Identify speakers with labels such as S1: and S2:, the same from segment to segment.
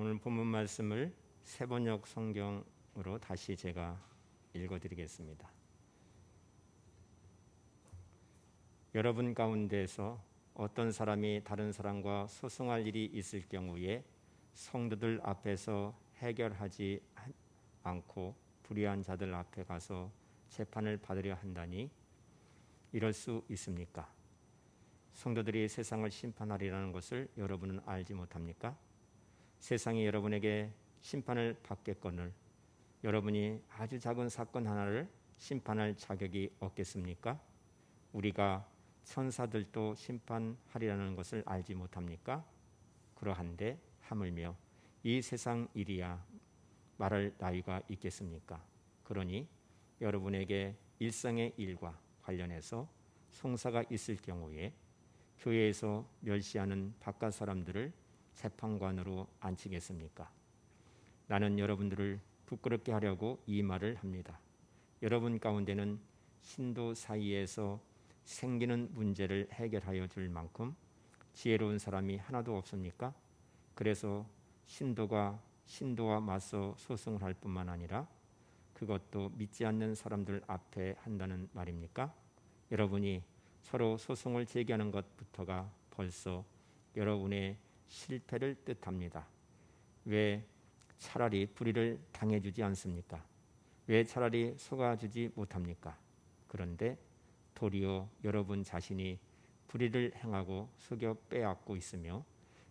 S1: 오늘 본문 말씀을 세번역 성경으로 다시 제가 읽어드리겠습니다. 여러분 가운데서 어떤 사람이 다른 사람과 소송할 일이 있을 경우에 성도들 앞에서 해결하지 않고 불의한 자들 앞에 가서 재판을 받으려 한다니 이럴 수 있습니까? 성도들이 세상을 심판하리라는 것을 여러분은 알지 못합니까? 세상이 여러분에게 심판을 받겠거늘 여러분이 아주 작은 사건 하나를 심판할 자격이 없겠습니까? 우리가 천사들도 심판하리라는 것을 알지 못합니까? 그러한데 하물며 이 세상 일이야 말할 나위가 있겠습니까? 그러니 여러분에게 일상의 일과 관련해서 송사가 있을 경우에 교회에서 멸시하는 바깥 사람들을 재판관으로 앉히겠습니까? 나는 여러분들을 부끄럽게 하려고 이 말을 합니다. 여러분 가운데는 신도 사이에서 생기는 문제를 해결하여 줄 만큼 지혜로운 사람이 하나도 없습니까? 그래서 신도와 맞서 소송을 할 뿐만 아니라 그것도 믿지 않는 사람들 앞에 한다는 말입니까? 여러분이 서로 소송을 제기하는 것부터가 벌써 여러분의 실패를 뜻합니다. 왜 차라리 불의를 당해주지 않습니까? 왜 차라리 속아주지 못합니까? 그런데 도리어 여러분 자신이 불의를 행하고 속여 빼앗고 있으며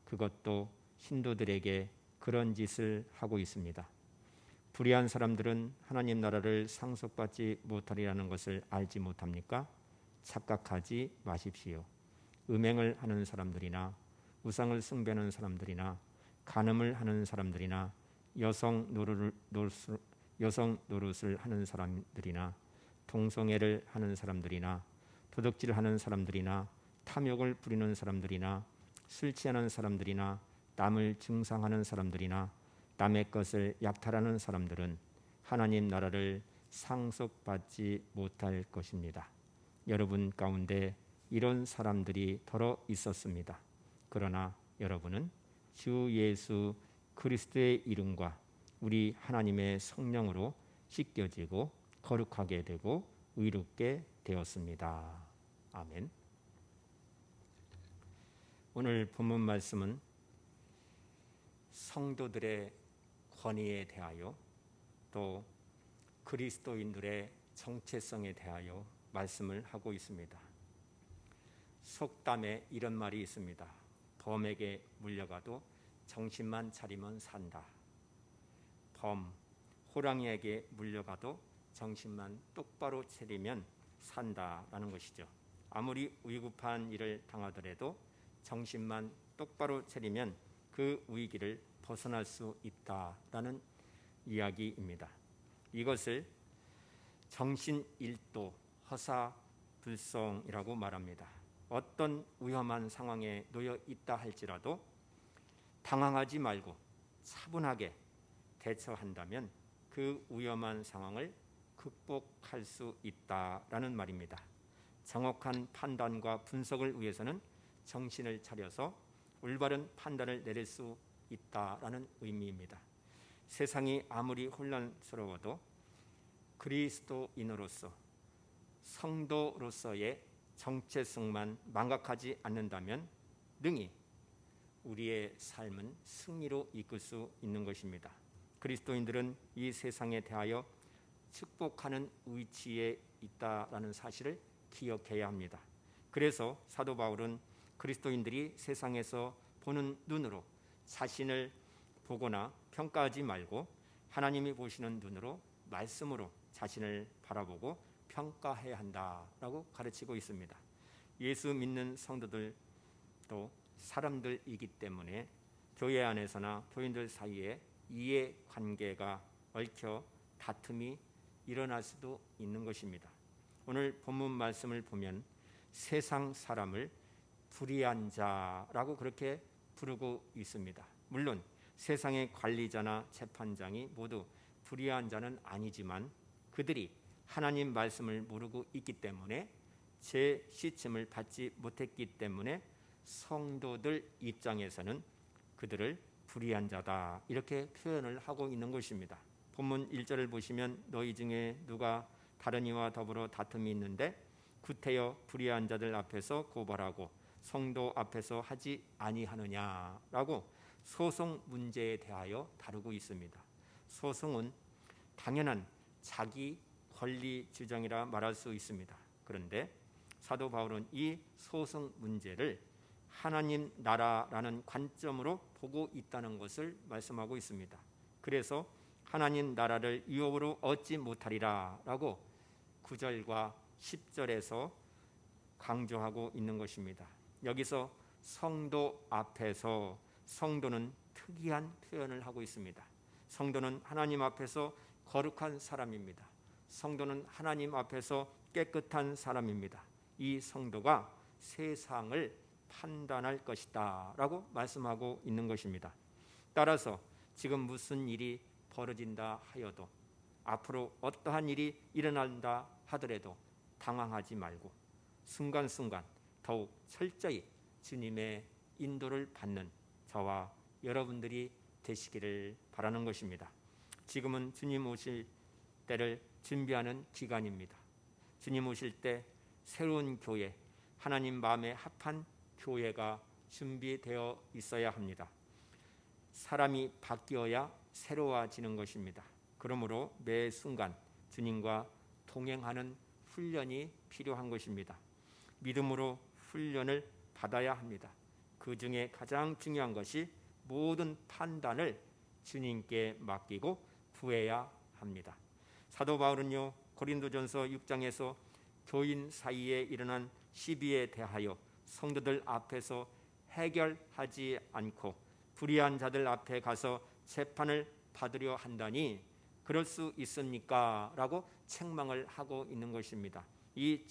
S1: 그것도 신도들에게 그런 짓을 하고 있습니다. 불의한 사람들은 하나님 나라를 상속받지 못하리라는 것을 알지 못합니까? 착각하지 마십시오. 음행을 하는 사람들이나 우상을 숭배하는 사람들이나 간음을 하는 사람들이나 여성 노릇을 하는 사람들이나 동성애를 하는 사람들이나 도둑질하는 사람들이나 탐욕을 부리는 사람들이나 술 취하는 사람들이나 남을 중상하는 사람들이나 남의 것을 약탈하는 사람들은 하나님 나라를 상속받지 못할 것입니다. 여러분 가운데 이런 사람들이 더러 있었습니다. 그러나 여러분은 주 예수 그리스도의 이름과 우리 하나님의 성령으로 씻겨지고 거룩하게 되고 의롭게 되었습니다. 아멘. 오늘 본문 말씀은 성도들의 권위에 대하여 또 그리스도인들의 정체성에 대하여 말씀을 하고 있습니다. 속담에 이런 말이 있습니다. 범에게 물려가도 정신만 차리면 산다. 호랑이에게 물려가도 정신만 똑바로 차리면 산다라는 것이죠. 아무리 위급한 일을 당하더라도 정신만 똑바로 차리면 그 위기를 벗어날 수 있다라는 이야기입니다. 이것을 정신일도 허사불성이라고 말합니다. 어떤 위험한 상황에 놓여 있다 할지라도 당황하지 말고 차분하게 대처한다면 그 위험한 상황을 극복할 수 있다라는 말입니다. 정확한 판단과 분석을 위해서는 정신을 차려서 올바른 판단을 내릴 수 있다라는 의미입니다. 세상이 아무리 혼란스러워도 그리스도인으로서 성도로서의 정체성만 망각하지 않는다면 능히 우리의 삶은 승리로 이끌 수 있는 것입니다. 그리스도인들은 이 세상에 대하여 축복하는 위치에 있다라는 사실을 기억해야 합니다. 그래서 사도 바울은 그리스도인들이 세상에서 보는 눈으로 자신을 보거나 평가하지 말고 하나님이 보시는 눈으로 말씀으로 자신을 바라보고 평가해야 한다라고 가르치고 있습니다. 예수 믿는 성도들도 사람들이기 때문에 교회 안에서나 교인들 사이에 이해관계가 얽혀 다툼이 일어날 수도 있는 것입니다. 오늘 본문 말씀을 보면 세상 사람을 불의한 자라고 그렇게 부르고 있습니다. 물론 세상의 관리자나 재판장이 모두 불의한 자는 아니지만 그들이 하나님 말씀을 모르고 있기 때문에 제 시침을 받지 못했기 때문에 성도들 입장에서는 그들을 불의한 자다 이렇게 표현을 하고 있는 것입니다. 본문 1절을 보시면 너희 중에 누가 다른 이와 더불어 다툼이 있는데 구태여 불의한 자들 앞에서 고발하고 성도 앞에서 하지 아니하느냐라고 소송 문제에 대하여 다루고 있습니다. 소송은 당연한 자기 권리 주장이라 말할 수 있습니다. 그런데 사도 바울은 이 소송 문제를 하나님 나라라는 관점으로 보고 있다는 것을 말씀하고 있습니다. 그래서 하나님 나라를 유업으로 얻지 못하리라 라고 9절과 10절에서 강조하고 있는 것입니다. 여기서 성도 앞에서, 성도는 특이한 표현을 하고 있습니다. 성도는 하나님 앞에서 거룩한 사람입니다. 성도는 하나님 앞에서 깨끗한 사람입니다. 이 성도가 세상을 판단할 것이다 라고 말씀하고 있는 것입니다. 따라서 지금 무슨 일이 벌어진다 하여도, 앞으로 어떠한 일이 일어난다 하더라도 당황하지 말고 순간순간 더욱 철저히 주님의 인도를 받는 저와 여러분들이 되시기를 바라는 것입니다. 지금은 주님 오실 때를 준비하는 기간입니다. 주님 오실 때 새로운 교회, 하나님 마음에 합한 교회가 준비되어 있어야 합니다. 사람이 바뀌어야 새로워지는 것입니다. 그러므로 매 순간 주님과 동행하는 훈련이 필요한 것입니다. 믿음으로 훈련을 받아야 합니다. 그 중에 가장 중요한 것이 모든 판단을 주님께 맡기고 구해야 합니다. 사도 바울은요, 고린도전서 6장에서 교인 사이에 일어난 시비에 대하여 성도들 앞에서 해결하지 않고 불의한 자들 앞에 가서 재판을 받으려 한다니 그럴 수 있습니까? 라고 책망을 하고 있는 것입니다. 이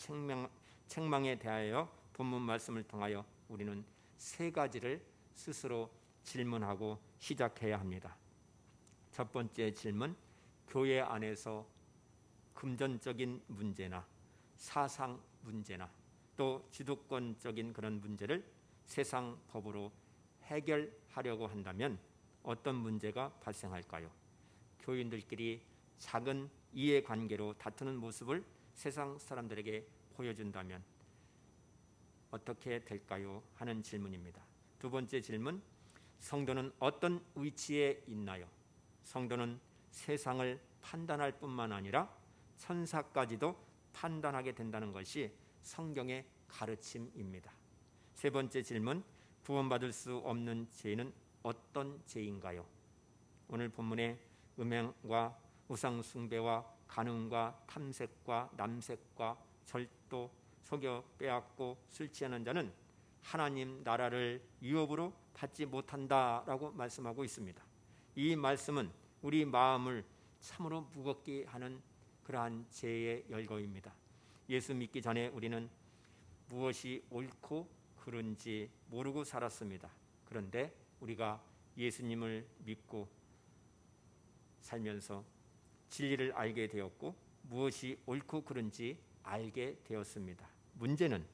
S1: 책망에 대하여 본문 말씀을 통하여 우리는 세 가지를 스스로 질문하고 시작해야 합니다. 첫 번째 질문, 교회 안에서 금전적인 문제나 사상 문제나 또 주도권적인 그런 문제를 세상 법으로 해결하려고 한다면 어떤 문제가 발생할까요? 교인들끼리 작은 이해관계로 다투는 모습을 세상 사람들에게 보여준다면 어떻게 될까요? 하는 질문입니다. 두 번째 질문, 성도는 어떤 위치에 있나요? 성도는 세상을 판단할 뿐만 아니라 천사까지도 판단하게 된다는 것이 성경의 가르침입니다. 세 번째 질문, 구원받을 수 없는 죄는 어떤 죄인가요? 오늘 본문에 음행과 우상숭배와 간음과 탐색과 남색과 절도, 속여 빼앗고 술 취하는 자는 하나님 나라를 유업으로 받지 못한다라고 말씀하고 있습니다. 이 말씀은 우리 마음을 참으로 무겁게 하는 그러한 죄의 열거입니다. 예수 믿기 전에 우리는 무엇이 옳고 그른지 모르고 살았습니다. 그런데 우리가 예수님을 믿고 살면서 진리를 알게 되었고 무엇이 옳고 그른지 알게 되었습니다. 문제는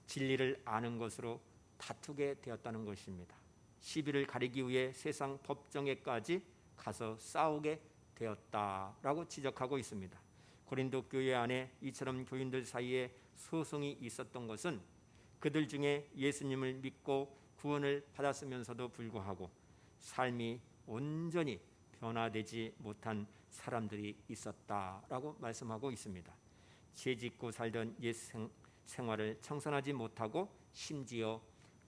S1: 진리를 아는 것으로 다투게 되었다는 것입니다. 시비를 가리기 위해 세상 법정에까지 가서 싸우게 되었다라고 지적하고 있습니다. 고린도 교회 안에 이처럼 교인들 사이에 소송이 있었던 것은 그들 중에 예수님을 믿고 구원을 받았으면서도 불구하고 삶이 온전히 변화되지 못한 사람들이 있었다라고 말씀하고 있습니다. 죄짓고 살던 옛 생활을 청산하지 못하고 심지어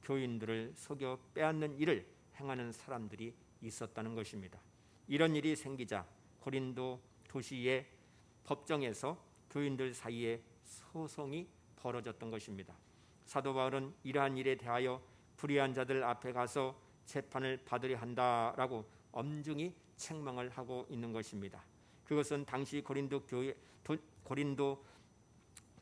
S1: 교인들을 속여 빼앗는 일을 행하는 사람들이 있었다는 것입니다. 이런 일이 생기자 고린도 도시의 법정에서 교인들 사이에 소송이 벌어졌던 것입니다. 사도 바울은 이러한 일에 대하여 불의한 자들 앞에 가서 재판을 받으려 한다라고 엄중히 책망을 하고 있는 것입니다. 그것은 당시 고린도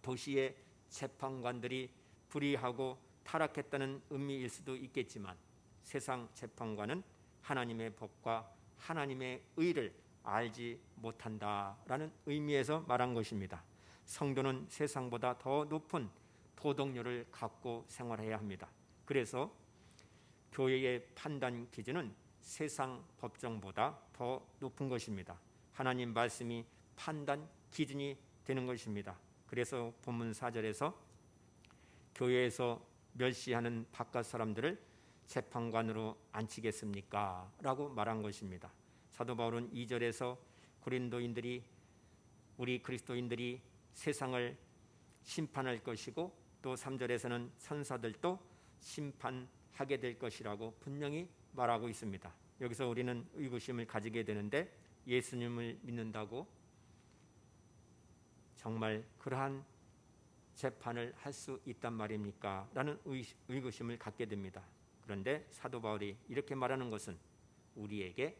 S1: 도시의 재판관들이 불의하고 타락했다는 의미일 수도 있겠지만 세상 재판관은 하나님의 법과 하나님의 의를 알지 못한다라는 의미에서 말한 것입니다. 성도는 세상보다 더 높은 도덕률을 갖고 생활해야 합니다. 그래서 교회의 판단 기준은 세상 법정보다 더 높은 것입니다. 하나님 말씀이 판단 기준이 되는 것입니다. 그래서 본문 4절에서 교회에서 멸시하는 바깥 사람들을 재판관으로 앉히겠습니까? 라고 말한 것입니다. 사도 바울은 2절에서 고린도인들이 우리 그리스도인들이 세상을 심판할 것이고 또 3절에서는 천사들도 심판하게 될 것이라고 분명히 말하고 있습니다. 여기서 우리는 의구심을 가지게 되는데 예수님을 믿는다고 정말 그러한 재판을 할 수 있단 말입니까? 라는 의구심을 갖게 됩니다. 그런데 사도 바울이 이렇게 말하는 것은 우리에게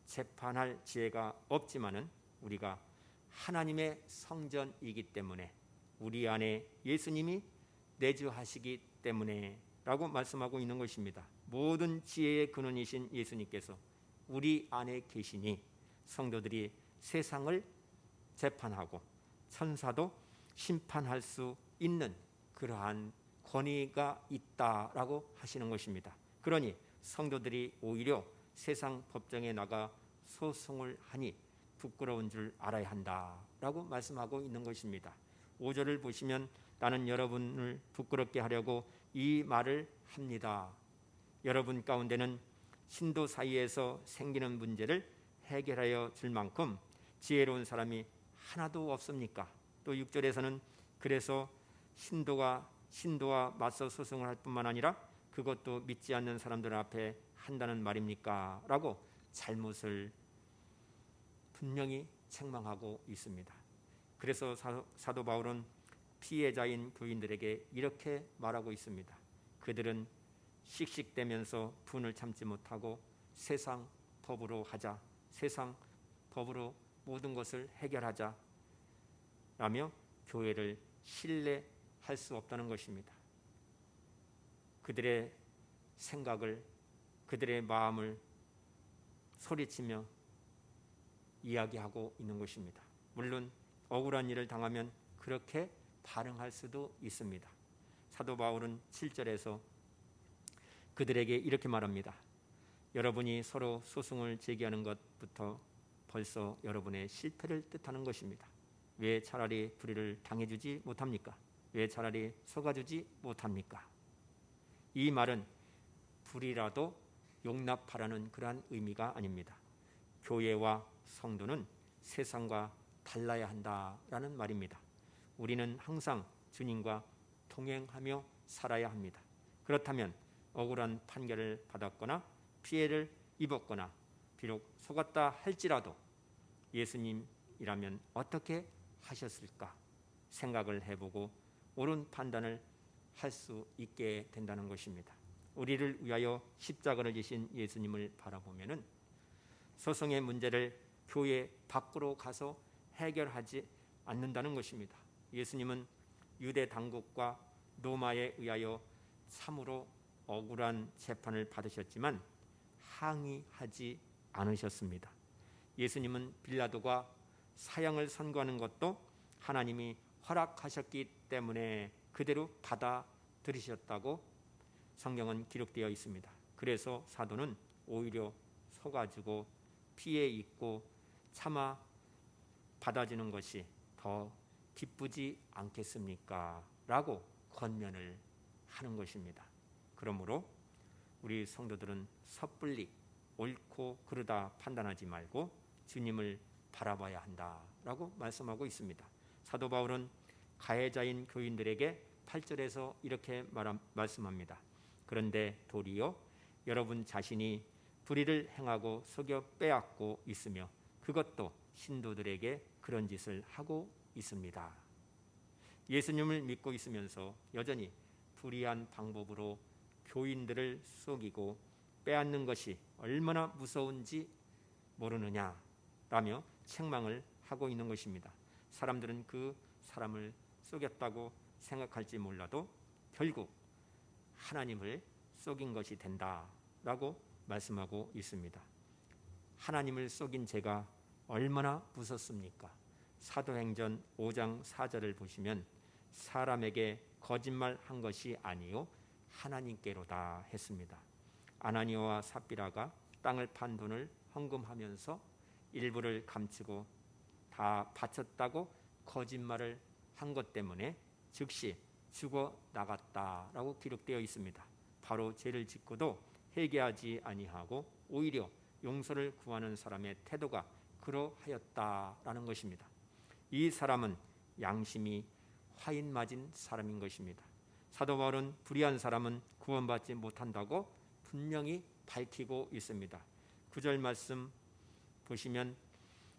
S1: 재판할 지혜가 없지만은 우리가 하나님의 성전이기 때문에 우리 안에 예수님이 내주하시기 때문에 라고 말씀하고 있는 것입니다. 모든 지혜의 근원이신 예수님께서 우리 안에 계시니 성도들이 세상을 재판하고 천사도 심판할 수 있는 그러한 권위가 있다라고 하시는 것입니다. 그러니 성도들이 오히려 세상 법정에 나가 소송을 하니 부끄러운 줄 알아야 한다라고 말씀하고 있는 것입니다. 5절을 보시면 나는 여러분을 부끄럽게 하려고 이 말을 합니다. 여러분 가운데는 신도 사이에서 생기는 문제를 해결하여 줄 만큼 지혜로운 사람이 하나도 없습니까? 또 6절에서는 그래서 신도와 맞서 소송을 할 뿐만 아니라 그것도 믿지 않는 사람들 앞에 한다는 말입니까? 라고 잘못을 분명히 책망하고 있습니다. 그래서 사도 바울은 피해자인 교인들에게 이렇게 말하고 있습니다. 그들은 씩씩대면서 분을 참지 못하고 세상 법으로 하자, 세상 법으로 모든 것을 해결하자 라며 교회를 신뢰할 수 없다는 것입니다. 그들의 생각을, 그들의 마음을 소리치며 이야기하고 있는 것입니다. 물론 억울한 일을 당하면 그렇게 반응할 수도 있습니다. 사도 바울은 7절에서 그들에게 이렇게 말합니다. 여러분이 서로 소송을 제기하는 것부터 벌써 여러분의 실패를 뜻하는 것입니다. 왜 차라리 불의를 당해주지 못합니까? 왜 차라리 속아주지 못합니까? 이 말은 불의라도 용납하라는 그러한 의미가 아닙니다. 교회와 성도는 세상과 달라야 한다라는 말입니다. 우리는 항상 주님과 동행하며 살아야 합니다. 그렇다면 억울한 판결을 받았거나 피해를 입었거나 비록 속았다 할지라도 예수님이라면 어떻게 하셨을까 생각을 해보고 옳은 판단을 할 수 있게 된다는 것입니다. 우리를 위하여 십자가를 지신 예수님을 바라보면은 소송의 문제를 교회 밖으로 가서 해결하지 않는다는 것입니다. 예수님은 유대 당국과 로마에 의하여 참으로 억울한 재판을 받으셨지만 항의하지 않으셨습니다. 예수님은 빌라도가 사형을 선고하는 것도 하나님이 허락하셨기 때문에 그대로 받아들이셨다고 성경은 기록되어 있습니다. 그래서 사도는 오히려 속아주고 피해 입고 참아 받아주는 것이 더 기쁘지 않겠습니까? 라고 권면을 하는 것입니다. 그러므로 우리 성도들은 섣불리 옳고 그르다 판단하지 말고 주님을 바라봐야 한다라고 말씀하고 있습니다. 사도 바울은 가해자인 교인들에게 8절에서 이렇게 말씀합니다. 그런데 도리어 여러분 자신이 불의를 행하고 속여 빼앗고 있으며 그것도 신도들에게 그런 짓을 하고 있습니다. 예수님을 믿고 있으면서 여전히 불의한 방법으로 교인들을 속이고 빼앗는 것이 얼마나 무서운지 모르느냐라며 책망을 하고 있는 것입니다. 사람들은 그 사람을 속였다고 생각할지 몰라도 결국 하나님을 속인 것이 된다라고 말씀하고 있습니다. 하나님을 속인 죄가 얼마나 무섭습니까? 사도행전 5장 4절을 보시면 사람에게 거짓말한 것이 아니요 하나님께로다 했습니다. 아나니아와 삽비라가 땅을 판 돈을 헌금하면서 일부를 감추고 다 바쳤다고 거짓말을 한 것 때문에 즉시 죽어 나갔다라고 기록되어 있습니다. 바로 죄를 짓고도 회개하지 아니하고 오히려 용서를 구하는 사람의 태도가 그러하였다라는 것입니다. 이 사람은 양심이 화인 맞은 사람인 것입니다. 사도 바울은 불의한 사람은 구원받지 못한다고 분명히 밝히고 있습니다. 9절 말씀 보시면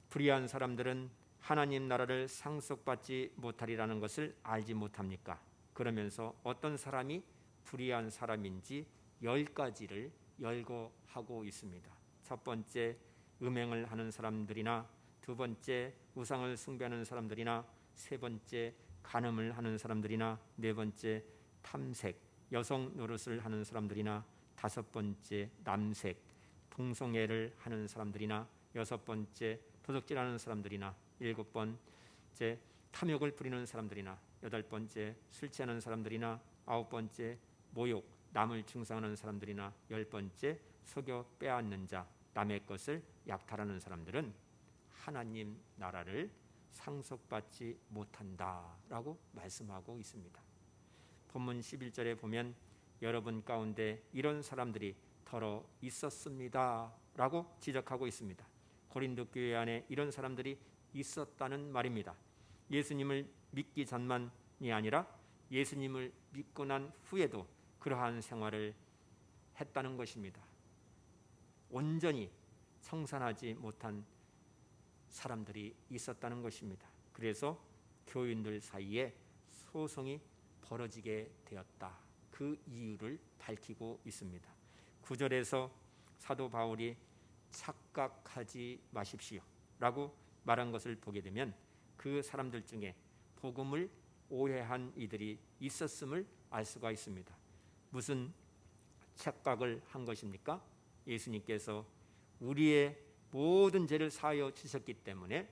S1: 불의한 사람들은 하나님 나라를 상속받지 못하리라는 것을 알지 못합니까? 그러면서 어떤 사람이 불의한 사람인지 10가지를 열거하고 있습니다. 첫 번째, 음행을 하는 사람들이나 두 번째, 우상을 숭배하는 사람들이나 세 번째, 간음을 하는 사람들이나 네 번째, 탐색, 여성 노릇을 하는 사람들이나 다섯 번째, 남색, 동성애를 하는 사람들이나 여섯 번째, 도둑질하는 사람들이나 일곱 번째, 탐욕을 부리는 사람들이나 여덟 번째, 술 취하는 사람들이나 아홉 번째, 모욕, 남을 중상하는 사람들이나 열 번째, 속여 빼앗는 자, 남의 것을 약탈하는 사람들은 하나님 나라를 상속받지 못한다라고 말씀하고 있습니다. 본문 11절에 보면 여러분 가운데 이런 사람들이 더러 있었습니다 라고 지적하고 있습니다. 고린도 교회 안에 이런 사람들이 있었다는 말입니다. 예수님을 믿기 전만이 아니라 예수님을 믿고 난 후에도 그러한 생활을 했다는 것입니다. 온전히 청산하지 못한 사람들이 있었다는 것입니다. 그래서 교인들 사이에 소송이 벌어지게 되었다. 그 이유를 밝히고 있습니다. 9절에서 사도 바울이 착각하지 마십시오 라고 말한 것을 보게 되면 그 사람들 중에 복음을 오해한 이들이 있었음을 알 수가 있습니다. 무슨 착각을 한 것입니까? 예수님께서 우리의 모든 죄를 사하여 주셨기 때문에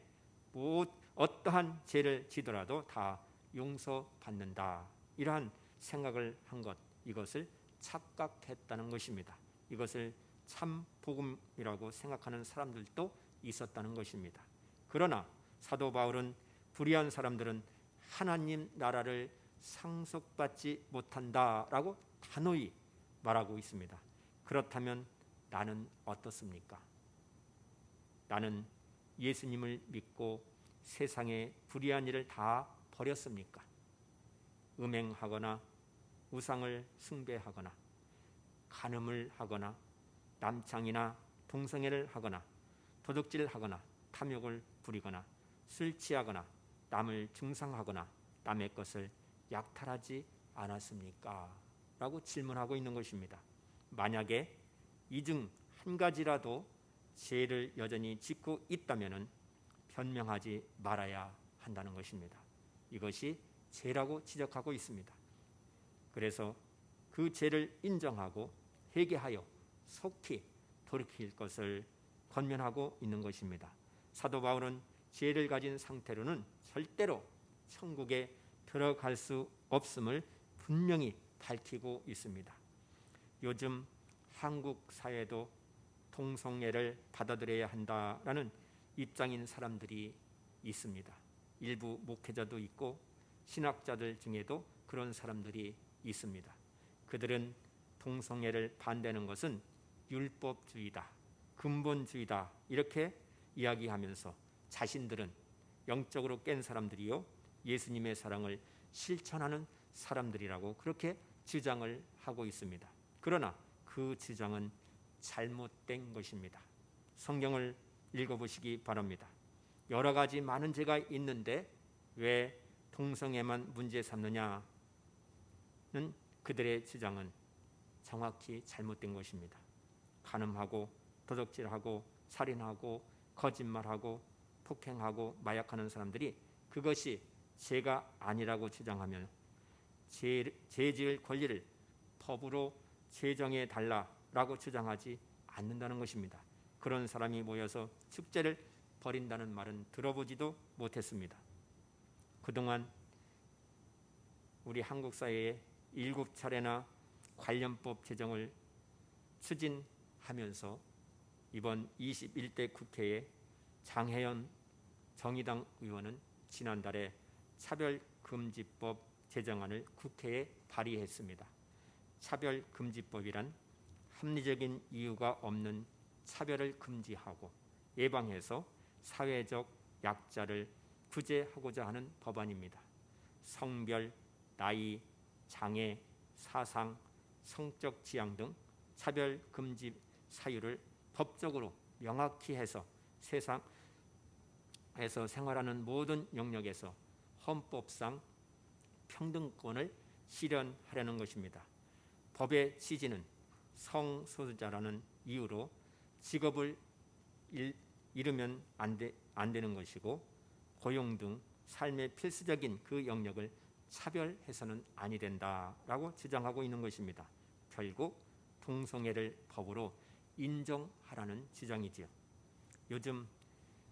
S1: 어떠한 죄를 지더라도 다 용서받는다. 이러한 생각을 한 것, 이것을 착각했다는 것입니다. 이것을 참 복음이라고 생각하는 사람들도 있었다는 것입니다. 그러나 사도 바울은 불의한 사람들은 하나님 나라를 상속받지 못한다라고 단호히 말하고 있습니다. 그렇다면 나는 어떻습니까? 나는 예수님을 믿고 세상의 불의한 일을 다 버렸습니까? 음행하거나 우상을 숭배하거나 간음을 하거나 남창이나 동성애를 하거나 도둑질하거나 탐욕을 부리거나 술 취하거나 남을 중상하거나 남의 것을 약탈하지 않았습니까? 라고 질문하고 있는 것입니다. 만약에 이 중 한 가지라도 죄를 여전히 짓고 있다면 변명하지 말아야 한다는 것입니다. 이것이 죄라고 지적하고 있습니다. 그래서 그 죄를 인정하고 회개하여 속히 돌이킬 것을 권면하고 있는 것입니다. 사도 바울은 죄를 가진 상태로는 절대로 천국에 들어갈 수 없음을 분명히 밝히고 있습니다. 요즘 한국 사회도 동성애를 받아들여야 한다라는 입장인 사람들이 있습니다. 일부 목회자도 있고 신학자들 중에도 그런 사람들이 있습니다. 그들은 동성애를 반대하는 것은 율법주의다, 근본주의다 이렇게 이야기하면서 자신들은 영적으로 깬 사람들이요 예수님의 사랑을 실천하는 사람들이라고 그렇게 주장을 하고 있습니다. 그러나 그 주장은 잘못된 것입니다. 성경을 읽어보시기 바랍니다. 여러 가지 많은 죄가 있는데 왜 동성애만 문제 삼느냐는 그들의 주장은 정확히 잘못된 것입니다. 간음하고 도둑질하고 살인하고 거짓말하고 폭행하고 마약하는 사람들이 그것이 죄가 아니라고 주장하면 죄 지을 권리를 법으로 제정해 달라라고 주장하지 않는다는 것입니다. 그런 사람이 모여서 축제를 벌인다는 말은 들어보지도 못했습니다. 그동안 우리 한국 사회에 7차례나 관련법 제정을 추진하면서 이번 21대 국회에 장혜연 정의당 의원은 지난달에 차별금지법 제정안을 국회에 발의했습니다. 차별금지법이란 합리적인 이유가 없는 차별을 금지하고 예방해서 사회적 약자를 구제하고자 하는 법안입니다. 성별, 나이, 장애, 사상, 성적 지향 등 차별금지 사유를 법적으로 명확히 해서 세상에서 생활하는 모든 영역에서 헌법상 평등권을 실현하려는 것입니다. 법의 취지는 성소수자라는 이유로 직업을 잃으면 안 되는 것이고 고용 등 삶의 필수적인 그 영역을 차별해서는 아니 된다라고 주장하고 있는 것입니다. 결국 동성애를 법으로 인정하라는 주장이지요. 요즘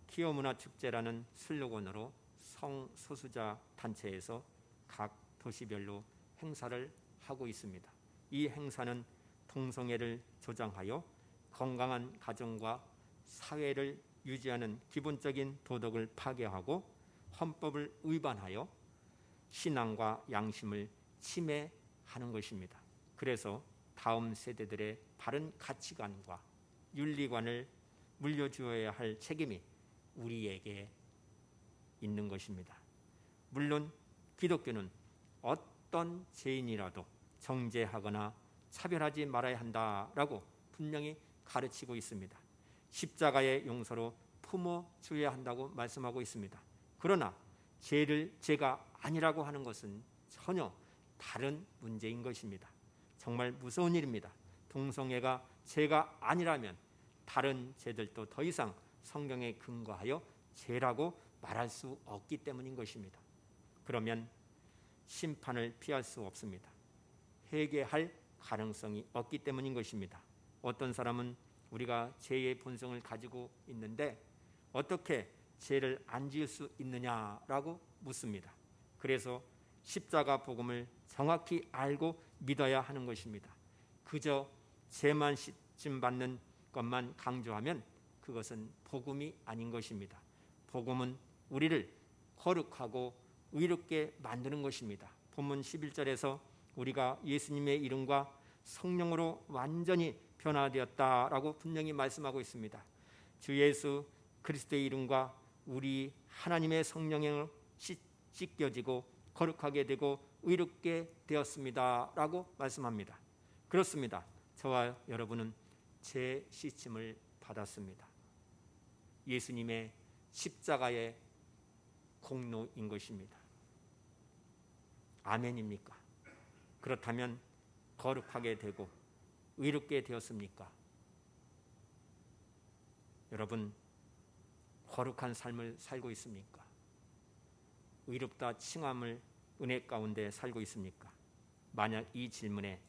S1: 기호문화축제라는 슬로건으로 성소수자 단체에서 각 도시별로 행사를 하고 있습니다. 이 행사는 동성애를 조장하여 건강한 가정과 사회를 유지하는 기본적인 도덕을 파괴하고 헌법을 위반하여 신앙과 양심을 침해하는 것입니다. 그래서 다음 세대들의 바른 가치관과 윤리관을 물려주어야 할 책임이 우리에게 있는 것입니다. 물론 기독교는 어떤 죄인이라도 정죄하거나 차별하지 말아야 한다라고 분명히 가르치고 있습니다. 십자가의 용서로 품어줘야 한다고 말씀하고 있습니다. 그러나 죄를 죄가 아니라고 하는 것은 전혀 다른 문제인 것입니다. 정말 무서운 일입니다. 동성애가 죄가 아니라면 다른 죄들도 더 이상 성경에 근거하여 죄라고 말할 수 없기 때문인 것입니다. 그러면 심판을 피할 수 없습니다. 회개할 가능성이 없기 때문인 것입니다. 어떤 사람은 우리가 죄의 본성을 가지고 있는데 어떻게 죄를 안 지을 수 있느냐라고 묻습니다. 그래서 십자가 복음을 정확히 알고 믿어야 하는 것입니다. 그저 죄만 씻음 받는 것만 강조하면 그것은 복음이 아닌 것입니다. 복음은 우리를 거룩하고 의롭게 만드는 것입니다. 본문 11절에서 우리가 예수님의 이름과 성령으로 완전히 변화되었다라고 분명히 말씀하고 있습니다. 주 예수 그리스도의 이름과 우리 하나님의 성령으로 씻겨지고 거룩하게 되고 의롭게 되었습니다라고 말씀합니다. 그렇습니다. 저와 여러분은 죄 씻음을 받았습니다. 예수님의 십자가의 공로인 것입니다. 아멘입니까? 그렇다면 거룩하게 되고 의롭게 되었습니까? 여러분, 거룩한 삶을 살고 있습니까? 의롭다 칭함을 은혜 가운데 살고 있습니까? 만약 이 질문에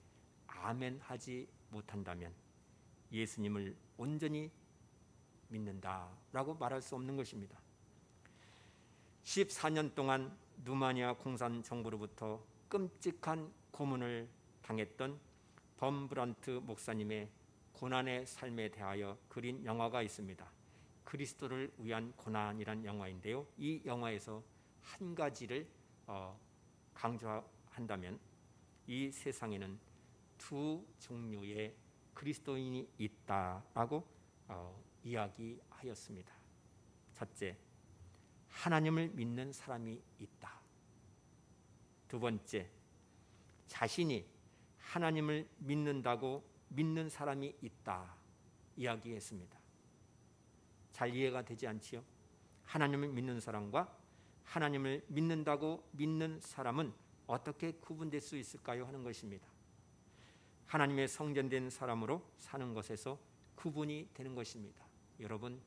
S1: 아멘 하지 못한다면 예수님을 온전히 믿는다라고 말할 수 없는 것입니다. 14년 동안 루마니아 공산 정부로부터 끔찍한 고문을 당했던 범브란트 목사님의 고난의 삶에 대하여 그린 영화가 있습니다. 그리스도를 위한 고난이란 영화인데요. 이 영화에서 한 가지를 강조한다면 이 세상에는 두 종류의 그리스도인이 있다라고 이야기하였습니다. 첫째, 하나님을 믿는 사람이 있다. 두 번째, 자신이 하나님을 믿는다고 믿는 사람이 있다 이야기했습니다. 잘 이해가 되지 않지요? 하나님을 믿는 사람과 하나님을 믿는다고 믿는 사람은 어떻게 구분될 수 있을까요? 하는 것입니다. 하나님의 성전된 사람으로 사는 것에서 구분이 되는 것입니다. 여러분,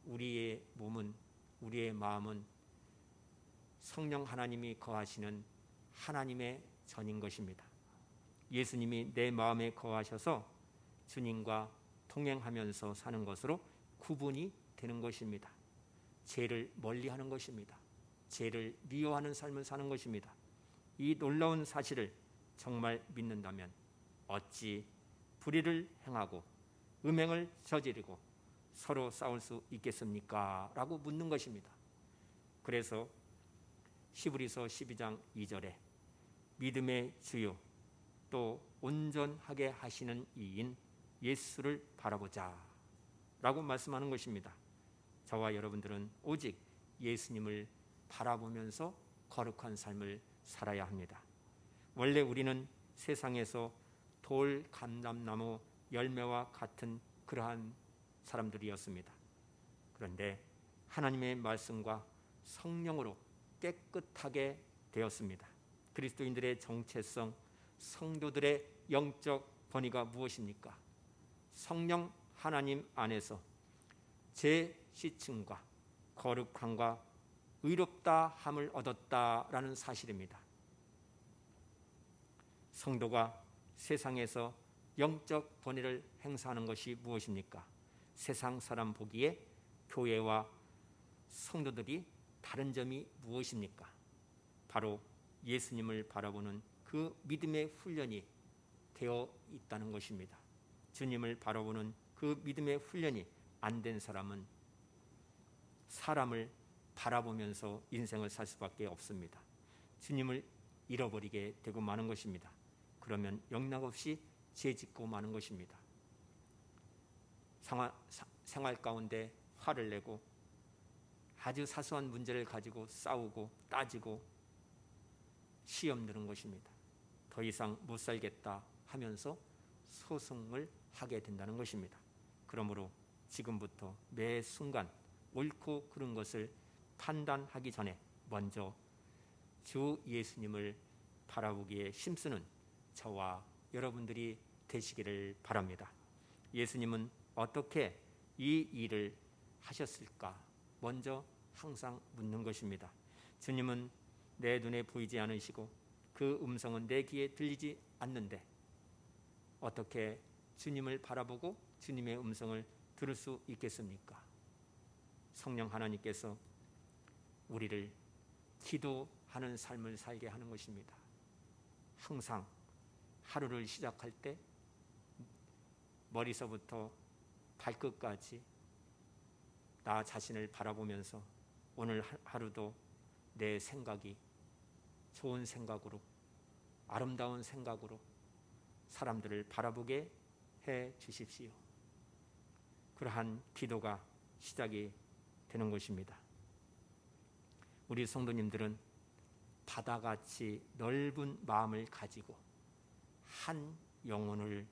S1: 우리의 몸은, 우리의 마음은 성령 하나님이 거하시는 하나님의 전인 것입니다. 예수님이 내 마음에 거하셔서 주님과 동행하면서 사는 것으로 구분이 되는 것입니다. 죄를 멀리하는 것입니다. 죄를 미워하는 삶을 사는 것입니다. 이 놀라운 사실을 정말 믿는다면 어찌 불의를 행하고 음행을 저지르고 서로 싸울 수 있겠습니까? 라고 묻는 것입니다. 그래서 히브리서 12장 2절에 믿음의 주요 또 온전하게 하시는 이인 예수를 바라보자 라고 말씀하는 것입니다. 저와 여러분들은 오직 예수님을 바라보면서 거룩한 삶을 살아야 합니다. 원래 우리는 세상에서 돌, 감람나무, 열매와 같은 그러한 사람들이었습니다. 그런데 하나님의 말씀과 성령으로 깨끗하게 되었습니다. 그리스도인들의 정체성, 성도들의 영적 권위가 무엇입니까? 성령 하나님 안에서 재시침과 거룩함과 의롭다함을 얻었다라는 사실입니다. 성도가 세상에서 영적 권위를 행사하는 것이 무엇입니까? 세상 사람 보기에 교회와 성도들이 다른 점이 무엇입니까? 바로 예수님을 바라보는 그 믿음의 훈련이 되어 있다는 것입니다. 주님을 바라보는 그 믿음의 훈련이 안 된 사람은 사람을 바라보면서 인생을 살 수밖에 없습니다. 주님을 잃어버리게 되고 마는 것입니다. 그러면 영락없이 죄짓고 마는 것입니다. 생활 가운데 화를 내고 아주 사소한 문제를 가지고 싸우고 따지고 시험 드는 것입니다. 더 이상 못 살겠다 하면서 소송을 하게 된다는 것입니다. 그러므로 지금부터 매 순간 옳고 그른 것을 판단하기 전에 먼저 주 예수님을 바라보기에 힘쓰는 저와 여러분들이 되시기를 바랍니다. 예수님은 어떻게 이 일을 하셨을까? 먼저 항상 묻는 것입니다. 주님은 내 눈에 보이지 않으시고 그 음성은 내 귀에 들리지 않는데 어떻게 주님을 바라보고 주님의 음성을 들을 수 있겠습니까? 성령 하나님께서 우리를 기도하는 삶을 살게 하는 것입니다. 항상 하루를 시작할 때 머리서부터 발끝까지 나 자신을 바라보면서 오늘 하루도 내 생각이 좋은 생각으로 아름다운 생각으로 사람들을 바라보게 해 주십시오. 그러한 기도가 시작이 되는 것입니다. 우리 성도님들은 바다같이 넓은 마음을 가지고 한 영혼을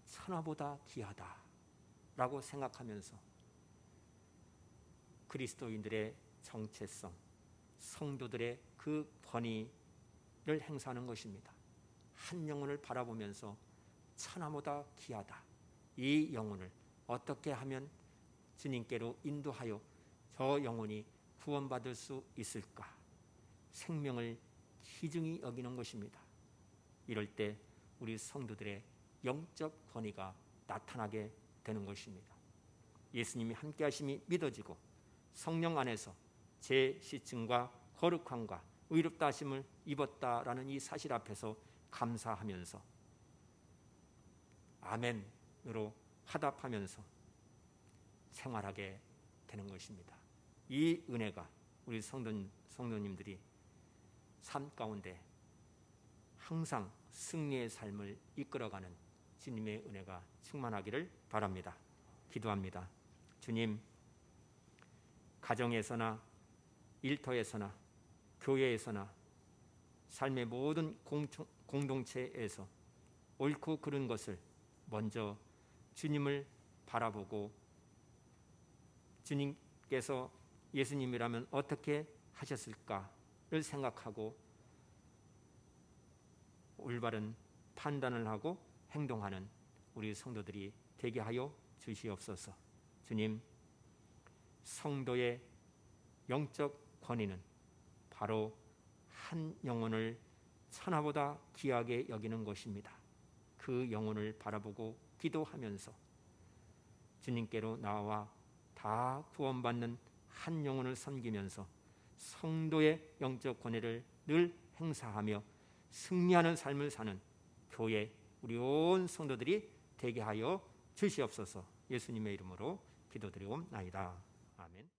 S1: 천하보다 귀하다라고 생각하면서 그리스도인들의 정체성, 성도들의 그 권위를 행사하는 것입니다. 한 영혼을 바라보면서 천하보다 귀하다. 이 영혼을 어떻게 하면 주님께로 인도하여 저 영혼이 구원받을 수 있을까? 생명을 귀중히 여기는 것입니다. 이럴 때 우리 성도들의 영적 권위가 나타나게 되는 것입니다. 예수님이 함께 하심이 믿어지고 성령 안에서 재시침과 거룩함과 의롭다 하심을 입었다라는 이 사실 앞에서 감사하면서 아멘으로 화답하면서 생활하게 되는 것입니다. 이 은혜가 우리 성도님들이 삶 가운데 항상 승리의 삶을 이끌어가는 주님의 은혜가 충만하기를 바랍니다. 기도합니다. 주님, 가정에서나 일터에서나 교회에서나 삶의 모든 공동체에서 옳고 그른 것을 먼저 주님을 바라보고 주님께서 예수님이라면 어떻게 하셨을까를 생각하고 올바른 판단을 하고 행동하는 우리 성도들이 되게 하여 주시옵소서. 주님, 성도의 영적 권위는 바로 한 영혼을 천하보다 귀하게 여기는 것입니다. 그 영혼을 바라보고 기도하면서 주님께로 나와 다 구원받는 한 영혼을 섬기면서 성도의 영적 권위를 늘 행사하며 승리하는 삶을 사는 교회 우리 온 성도들이 되게 하여 주시옵소서. 예수님의 이름으로 기도드리옵나이다. 아멘.